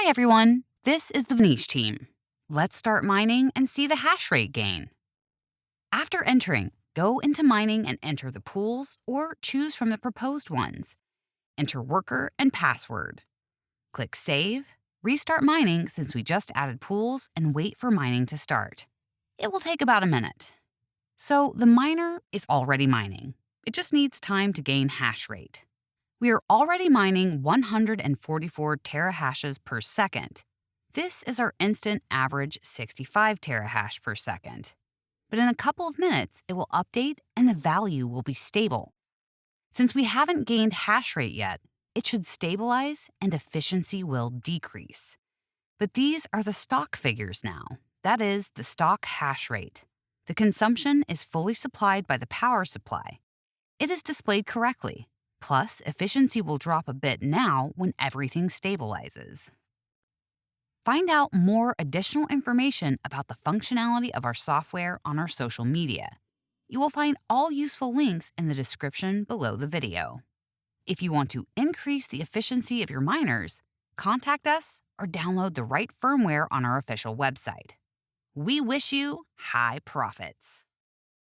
Hi everyone, this is the Vnish team. Let's start mining and see the hash rate gain. After entering, go into mining and enter the pools or choose from the proposed ones. Enter worker and password. Click Save, restart mining since we just added pools, and wait for mining to start. It will take about a minute. So the miner is already mining. It just needs time to gain hash rate. We are already mining 144 terahashes per second. This is our instant average 65 terahash per second. But in a couple of minutes, it will update and the value will be stable. Since we haven't gained hash rate yet, it should stabilize and efficiency will decrease. But these are the stock figures now. That is the stock hash rate. The consumption is fully supplied by the power supply. It is displayed correctly. Plus, efficiency will drop a bit now when everything stabilizes. Find out more additional information about the functionality of our software on our social media. You will find all useful links in the description below the video. If you want to increase the efficiency of your miners, contact us or download the right firmware on our official website. We wish you high profits.